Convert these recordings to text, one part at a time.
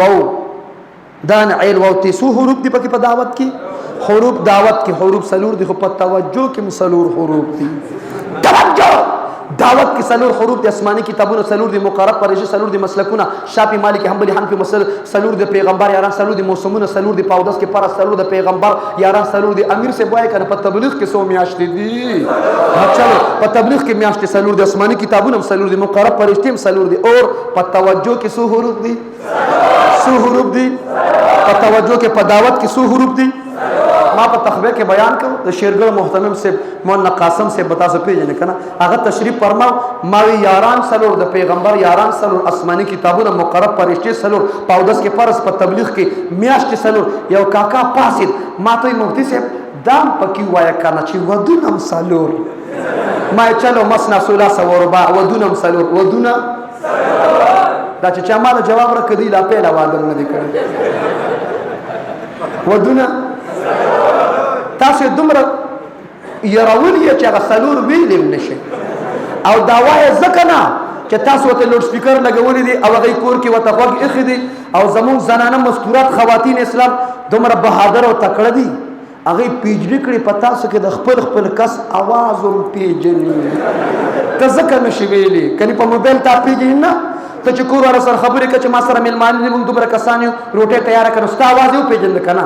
واو دان عین واو تی سو حروف دی پکې په دعوت کې حروف دعوت کې حروف سلور دی خو په توجه کې سلور حروف دی توجه دعوت کې سلور حروف دي آسماني کتابونه سلور دي مقرر پرېشه سلور دي مسلکونه شافعي مالک حنبلي حنفي مسل سلور دي پیغمبر یاران سلور دي موسمونه سلور دي پاودس کې پر سلور دي پیغمبر یاران سلور دي امیر سے وای کنه په تبلیغ کې 100 میاشتې دي چلو په تبلیغ کې میاشتې سلور دي آسماني کتابونه سلور دي مقرر پرېشه سلور دي اور په توجه کې 100 حروف دي 100 حروف دي په توجه کې په دعوت کې 100 حروف دي ما په تخبیر کې بیان کو د شیرګل محترم سے مولانا قاسم سے بتا سو پیژنه کنه هغه تشریف فرماو ماوی یاران سلور د پیغمبر یاران سلور آسماني کتابونه مقرر پرشته سلور پاودس کې فرض په تبلیغ کې میاشت سلور یو کاکا پاسید ما ته مفتی صاحب دام پکې وایا کنه چې ودونم سلور ما چلو مسنا سولا سوربا ودونم سلور ودونه دا چې ما جواب را کړی لا پیلا وادم نه دی کړی ودونه تاسو دومره يرولي چې هغه سلور ویلم نشي او دا وای ځکه چې تاسو ته لوډ سپیکر لګولې دي او هغه کور کې وته غوږ اخی دي او زمون زنانه مستورات خواتین اسلام دومره بهادر او تکړه دي هغه پیجړی کړي پتا سو کې د خپل کس आवाज او پیجنی ته ځکه نشي ویلي کني په موبایل تا پیجن نه ته چې کور ور سره خبرې کړي چې ما سره ملمان موږ دومره کسانیو روټه تیار کړو ستا आवाज یو پیجن کنه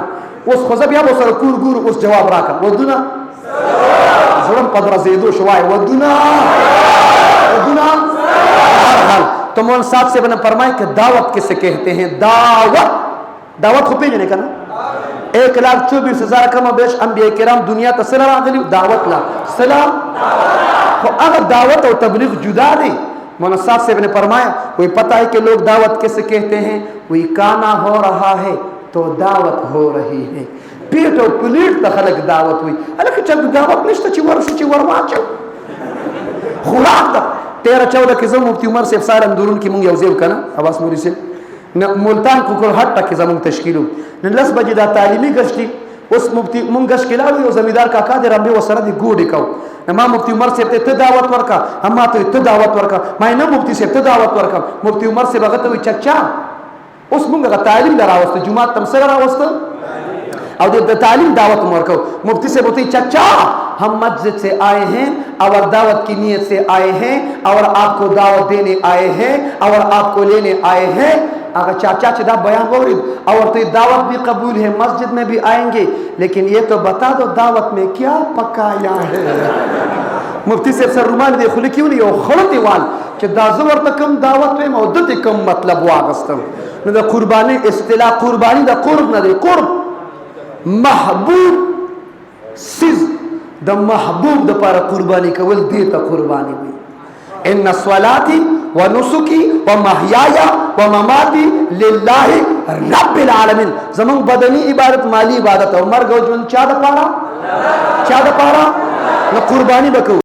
اوس خو زه بیا به سره کور ګور اوس جواب راکړه ودونه زړم په درزېدو شوای ودونه تو مول صاحب سے بنا فرمائے کہ دعوت کسے کہتے ہیں دعوت کو پیجنے کا نا 1,24,000 کم و بیش انبیاء کرام دنیا تا سلام آگلی دعوت لا سلام اگر دعوت اور تبلیغ جدا دی مولانا صاحب سے بنا فرمایا وہی پتہ ہے کہ لوگ دعوت کسے کہتے ہیں وہی کانا ہو رہا ہے تو دعوت ہو رہی ہے پیٹ اور پلیٹ تا خلق دعوت ہوئی الکہ چل دعوت نشتا چی ورشو چی ورماچو خوراک دا 13-14 کې زموږ مفتي عمر صاحب سره اندورون کې مونږ یو ځای وکړه عباس موري صاحب ملتان کوکل هټ کې زموږ تشکیلو نن لس بجې دا تعلیمي غشتي اوس مفتي مونږ غشکلاو یو زمیدار کاکا دې رمبه وسره دی ګوډې کو ما مفتي عمر صاحب ته دعوت ورکا اما ته دعوت ورکا ما نه مفتي صاحب ته دعوت ورکا مفتي عمر صاحب هغه ته وی چچا اوس مونږ تعلیم دراوسته جمعه تم سره راوسته اور تعلیم دعوت مرکو مفتی سے بولتے چچا ہم مسجد سے آئے ہیں اور دعوت کی نیت سے آئے ہیں اور آپ کو دعوت دینے آئے ہیں اور آپ کو لینے آئے ہیں اگر چاچا چدا بیان غورید اور تو دعوت بھی قبول ہے مسجد میں بھی آئیں گے لیکن یہ تو بتا دو دعوت میں کیا پکایا ہے مفتی صاحب سر رومان دے خلی کیوں نہیں ہو خلطی وال کہ دا زور تکم دعوت میں مودت کم مطلب واغستم دا قربانی اصطلاح قربانی دا قرب نہ دے قرب محبوب سیز د محبوب د پاره قربانی کول دی ته قربانی وي ان صلاتي ونسكي ومحياي ومماتي لله رب العالمين زمون بدني عبادت مالی عبادت او مرګ او ژوند چا د پاره نو قربانی وکړو